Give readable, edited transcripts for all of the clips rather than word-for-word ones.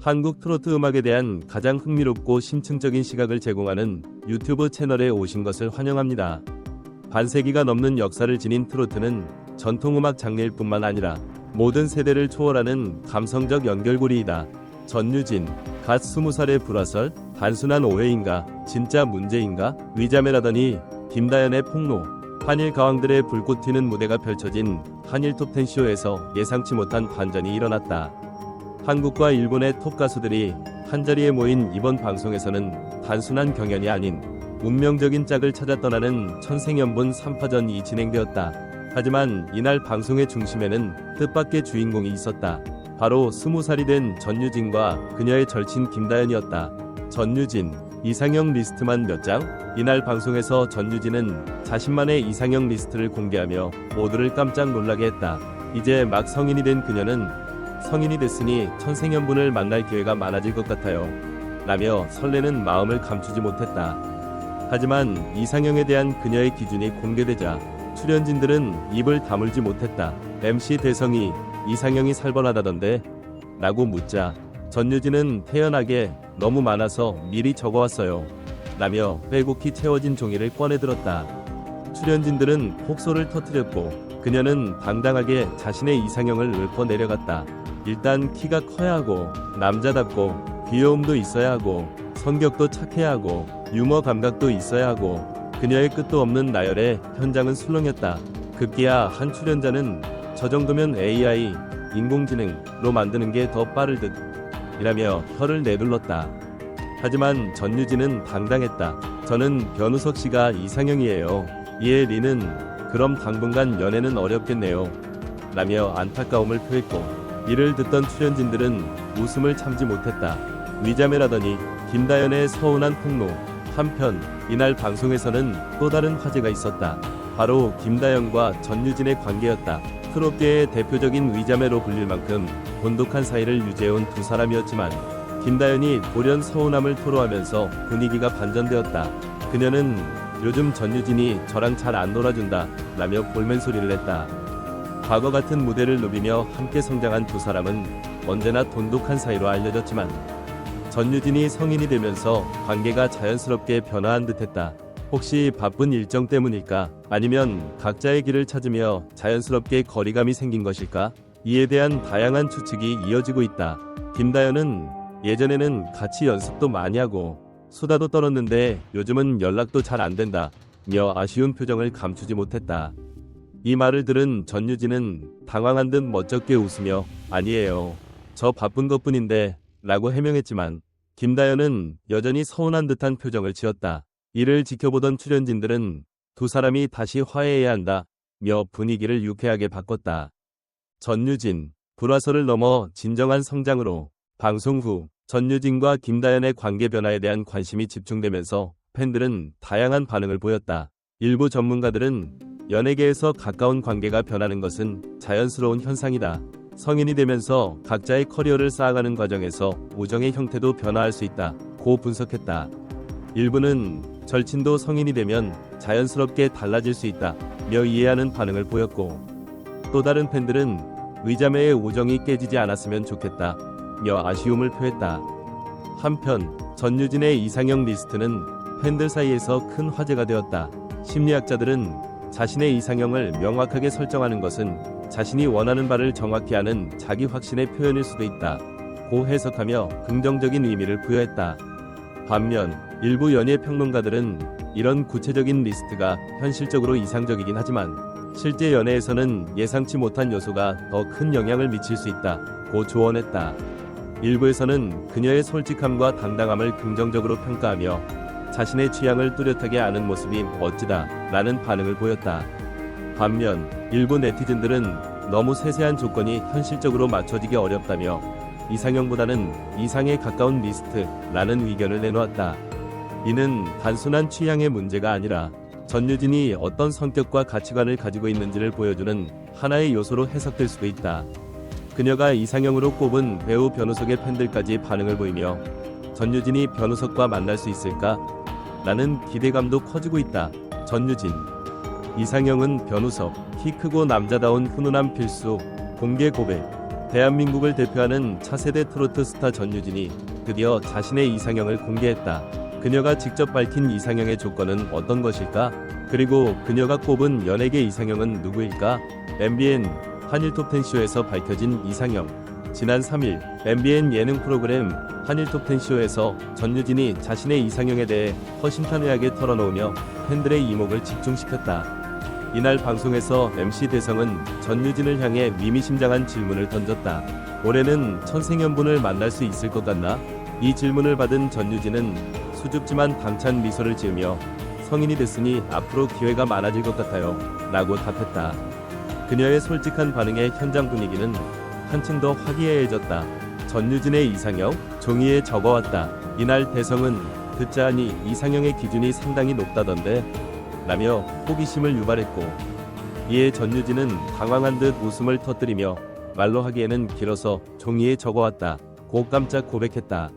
한국 트로트 음악에 대한 가장 흥미롭고 심층적인 시각을 제공하는 유튜브 채널에 오신 것을 환영합니다. 반세기가 넘는 역사를 지닌 트로트는 전통음악 장르일 뿐만 아니라 모든 세대를 초월하는 감성적 연결고리이다. 전유진, 갓 20살의 불화설, 단순한 오해인가, 진짜 문제인가, 위자매라더니, 김다연의 폭로, 한일 가왕들의 불꽃 튀는 무대가 펼쳐진 한일 톱10 쇼에서 예상치 못한 반전이 일어났다. 한국과 일본의 톱 가수들이 한자리에 모인 이번 방송에서는 단순한 경연이 아닌 운명적인 짝을 찾아 떠나는 천생연분 3파전이 진행되었다. 하지만 이날 방송의 중심에는 뜻밖의 주인공이 있었다. 바로 20살이 된 전유진과 그녀의 절친 김다연이었다. 전유진, 이상형 리스트만 몇 장? 이날 방송에서 전유진은 자신만의 이상형 리스트를 공개하며 모두를 깜짝 놀라게 했다. 이제 막 성인이 된 그녀는 성인이 됐으니 천생연분을 만날 기회가 많아질 것 같아요. 라며 설레는 마음을 감추지 못했다. 하지만 이상형에 대한 그녀의 기준이 공개되자 출연진들은 입을 다물지 못했다. MC 대성이 이상형이 살벌하다던데? 라고 묻자 전유진은 태연하게 너무 많아서 미리 적어왔어요. 라며 빼곡히 채워진 종이를 꺼내들었다. 출연진들은 폭소를 터뜨렸고 그녀는 당당하게 자신의 이상형을 읊어내려갔다. 일단 키가 커야 하고 남자답고 귀여움도 있어야 하고 성격도 착해야 하고 유머 감각도 있어야 하고 그녀의 끝도 없는 나열에 현장은 술렁였다. 급기야 한 출연자는 저 정도면 AI, 인공지능로 만드는 게 더 빠를 듯 이라며 혀를 내둘렀다. 하지만 전유진은 당당했다. 저는 변우석 씨가 이상형이에요. 이에 리는 그럼 당분간 연애는 어렵겠네요. 라며 안타까움을 표했고 이를 듣던 출연진들은 웃음을 참지 못했다. 위자매라더니 김다연의 서운한 폭로. 한편 이날 방송에서는 또 다른 화제가 있었다. 바로 김다연과 전유진의 관계였다. 트롯계의 대표적인 위자매로 불릴 만큼 돈독한 사이를 유지해온 두 사람이었지만 김다연이 돌연 서운함을 토로하면서 분위기가 반전되었다. 그녀는 요즘 전유진이 저랑 잘 안 놀아준다 라며 볼멘 소리를 냈다. 과거 같은 무대를 누비며 함께 성장한 두 사람은 언제나 돈독한 사이로 알려졌지만 전유진이 성인이 되면서 관계가 자연스럽게 변화한 듯했다. 혹시 바쁜 일정 때문일까? 아니면 각자의 길을 찾으며 자연스럽게 거리감이 생긴 것일까? 이에 대한 다양한 추측이 이어지고 있다. 김다연은 예전에는 같이 연습도 많이 하고 수다도 떨었는데 요즘은 연락도 잘 안 된다 며 아쉬운 표정을 감추지 못했다. 이 말을 들은 전유진은 당황한 듯 멋쩍게 웃으며 아니에요. 저 바쁜 것뿐인데 라고 해명했지만 김다연은 여전히 서운한 듯한 표정을 지었다. 이를 지켜보던 출연진들은 두 사람이 다시 화해해야 한다 며 분위기를 유쾌하게 바꿨다. 전유진, 불화설을 넘어 진정한 성장으로 방송 후 전유진과 김다연의 관계 변화에 대한 관심이 집중되면서 팬들은 다양한 반응을 보였다. 일부 전문가들은 연예계에서 가까운 관계가 변하는 것은 자연스러운 현상이다. 성인이 되면서 각자의 커리어를 쌓아가는 과정에서 우정의 형태도 변화할 수 있다. 고 분석했다. 일부는 절친도 성인이 되면 자연스럽게 달라질 수 있다 며 이해하는 반응을 보였고 또 다른 팬들은 위자매의 우정이 깨지지 않았으면 좋겠다 며 아쉬움을 표했다. 한편 전유진의 이상형 리스트는 팬들 사이에서 큰 화제가 되었다. 심리학자들은 자신의 이상형을 명확하게 설정하는 것은 자신이 원하는 바를 정확히 아는 자기 확신의 표현일 수도 있다 고 해석하며 긍정적인 의미를 부여했다. 반면 일부 연예 평론가들은 이런 구체적인 리스트가 현실적으로 이상적이긴 하지만 실제 연애에서는 예상치 못한 요소가 더 큰 영향을 미칠 수 있다 고 조언했다. 일부에서는 그녀의 솔직함과 당당함을 긍정적으로 평가하며 자신의 취향을 뚜렷하게 아는 모습이 멋지다 라는 반응을 보였다. 반면 일부 네티즌들은 너무 세세한 조건이 현실적으로 맞춰지기 어렵다며 이상형보다는 이상에 가까운 리스트라는 의견을 내놓았다. 이는 단순한 취향의 문제가 아니라 전유진이 어떤 성격과 가치관을 가지고 있는지를 보여주는 하나의 요소로 해석될 수도 있다. 그녀가 이상형으로 꼽은 배우 변우석의 팬들까지 반응을 보이며 전유진이 변우석과 만날 수 있을까? 라는 기대감도 커지고 있다. 전유진, 이상형은 변우석, 키 크고 남자다운 훈훈한 필수, 공개 고백. 대한민국을 대표하는 차세대 트로트 스타 전유진이 드디어 자신의 이상형을 공개했다. 그녀가 직접 밝힌 이상형의 조건은 어떤 것일까? 그리고 그녀가 꼽은 연예계 이상형은 누구일까? MBN 한일톱10쇼에서 밝혀진 이상형. 지난 3일 MBN 예능 프로그램 한일톱10쇼에서 전유진이 자신의 이상형에 대해 허심탄회하게 털어놓으며 팬들의 이목을 집중시켰다. 이날 방송에서 MC 대성은 전유진을 향해 의미심장한 질문을 던졌다. 올해는 천생연분을 만날 수 있을 것 같나? 이 질문을 받은 전유진은 수줍지만 당찬 미소를 지으며 성인이 됐으니 앞으로 기회가 많아질 것 같아요 라고 답했다. 그녀의 솔직한 반응에 현장 분위기는 한층 더 화기애애해졌다. 전유진의 이상형? 종이에 적어왔다. 이날 대성은 듣자 하니 이상형의 기준이 상당히 높다던데? 라며 호기심을 유발했고, 이에 전유진은 당황한 듯 웃음을 터뜨리며 말로 하기에는 길어서 종이에 적어왔다 고 깜짝 고백했다.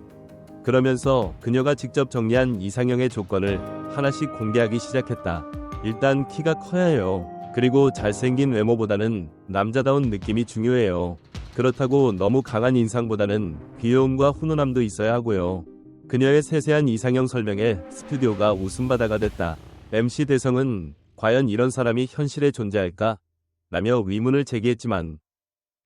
그러면서 그녀가 직접 정리한 이상형의 조건을 하나씩 공개하기 시작했다. 일단 키가 커야 해요. 그리고 잘생긴 외모보다는 남자다운 느낌이 중요해요. 그렇다고 너무 강한 인상보다는 귀여움과 훈훈함도 있어야 하고요. 그녀의 세세한 이상형 설명에 스튜디오가 웃음바다가 됐다. MC 대성은 과연 이런 사람이 현실에 존재할까? 라며 의문을 제기했지만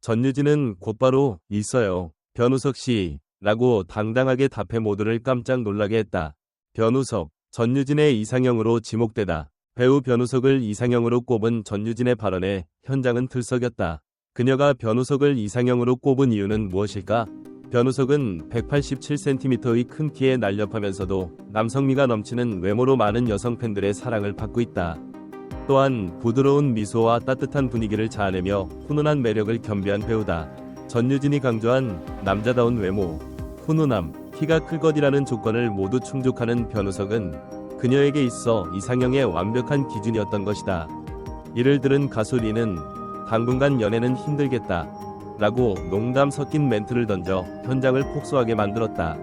전유진은 곧바로 있어요. 변우석 씨 라고 당당하게 답해 모두를 깜짝 놀라게 했다. 변우석, 전유진의 이상형으로 지목되다. 배우 변우석을 이상형으로 꼽은 전유진의 발언에 현장은 들썩였다. 그녀가 변우석을 이상형으로 꼽은 이유는 무엇일까? 변우석은 187cm의 큰 키에 날렵하면서도 남성미가 넘치는 외모로 많은 여성 팬들의 사랑을 받고 있다. 또한 부드러운 미소와 따뜻한 분위기를 자아내며 훈훈한 매력을 겸비한 배우다. 전유진이 강조한 남자다운 외모, 훈훈함, 키가 클 것이라는 조건을 모두 충족하는 변우석은 그녀에게 있어 이상형의 완벽한 기준이었던 것이다. 이를 들은 가수 리는 당분간 연애는 힘들겠다 라고 농담 섞인 멘트를 던져 현장을 폭소하게 만들었다.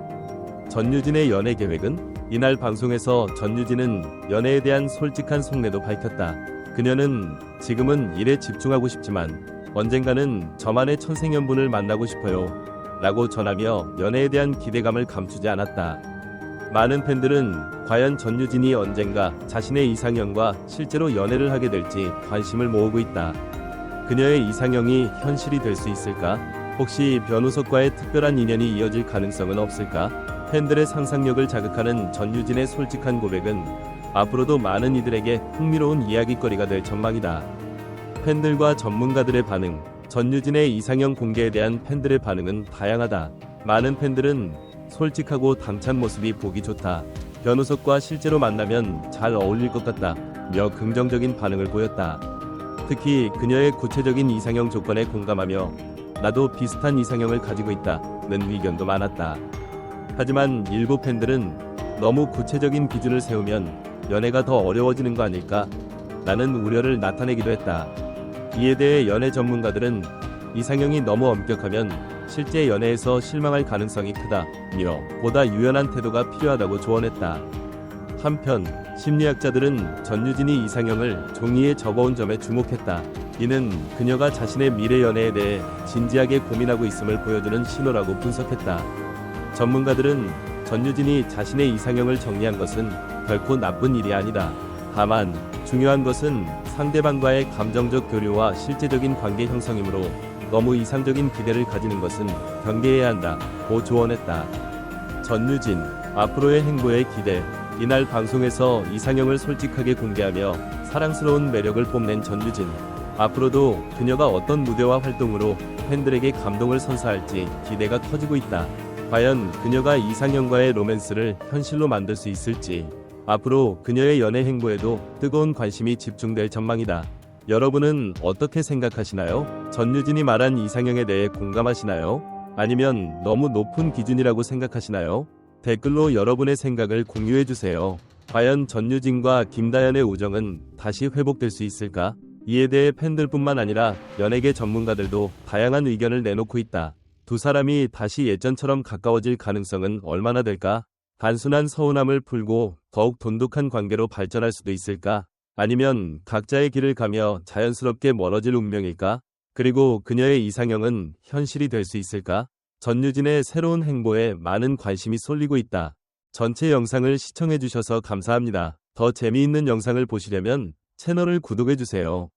전유진의 연애 계획은? 이날 방송에서 전유진은 연애에 대한 솔직한 속내도 밝혔다. 그녀는 지금은 일에 집중하고 싶지만 언젠가는 저만의 천생연분을 만나고 싶어요 라고 전하며 연애에 대한 기대감을 감추지 않았다. 많은 팬들은 과연 전유진이 언젠가 자신의 이상형과 실제로 연애를 하게 될지 관심을 모으고 있다. 그녀의 이상형이 현실이 될 수 있을까? 혹시 변우석과의 특별한 인연이 이어질 가능성은 없을까? 팬들의 상상력을 자극하는 전유진의 솔직한 고백은 앞으로도 많은 이들에게 흥미로운 이야깃거리가 될 전망이다. 팬들과 전문가들의 반응, 전유진의 이상형 공개에 대한 팬들의 반응은 다양하다. 많은 팬들은 솔직하고 당찬 모습이 보기 좋다. 변우석과 실제로 만나면 잘 어울릴 것 같다 며 긍정적인 반응을 보였다. 특히 그녀의 구체적인 이상형 조건에 공감하며 나도 비슷한 이상형을 가지고 있다는 의견도 많았다. 하지만 일부 팬들은 너무 구체적인 기준을 세우면 연애가 더 어려워지는 거 아닐까? 라는 우려를 나타내기도 했다. 이에 대해 연애 전문가들은 이상형이 너무 엄격하면 실제 연애에서 실망할 가능성이 크다며 보다 유연한 태도가 필요하다고 조언했다. 한편 심리학자들은 전유진이 이상형을 종이에 적어온 점에 주목했다. 이는 그녀가 자신의 미래 연애에 대해 진지하게 고민하고 있음을 보여주는 신호라고 분석했다. 전문가들은 전유진이 자신의 이상형을 정리한 것은 결코 나쁜 일이 아니다. 다만 중요한 것은 상대방과의 감정적 교류와 실제적인 관계 형성이므로 너무 이상적인 기대를 가지는 것은 경계해야 한다고 조언했다. 전유진, 앞으로의 행보에 기대. 이날 방송에서 이상형을 솔직하게 공개하며 사랑스러운 매력을 뽐낸 전유진. 앞으로도 그녀가 어떤 무대와 활동으로 팬들에게 감동을 선사할지 기대가 커지고 있다. 과연 그녀가 이상형과의 로맨스를 현실로 만들 수 있을지, 앞으로 그녀의 연애 행보에도 뜨거운 관심이 집중될 전망이다. 여러분은 어떻게 생각하시나요? 전유진이 말한 이상형에 대해 공감하시나요? 아니면 너무 높은 기준이라고 생각하시나요? 댓글로 여러분의 생각을 공유해주세요. 과연 전유진과 김다연의 우정은 다시 회복될 수 있을까? 이에 대해 팬들뿐만 아니라 연예계 전문가들도 다양한 의견을 내놓고 있다. 두 사람이 다시 예전처럼 가까워질 가능성은 얼마나 될까? 단순한 서운함을 풀고 더욱 돈독한 관계로 발전할 수도 있을까? 아니면 각자의 길을 가며 자연스럽게 멀어질 운명일까? 그리고 그녀의 이상형은 현실이 될 수 있을까? 전유진의 새로운 행보에 많은 관심이 쏠리고 있다. 전체 영상을 시청해주셔서 감사합니다. 더 재미있는 영상을 보시려면 채널을 구독해주세요.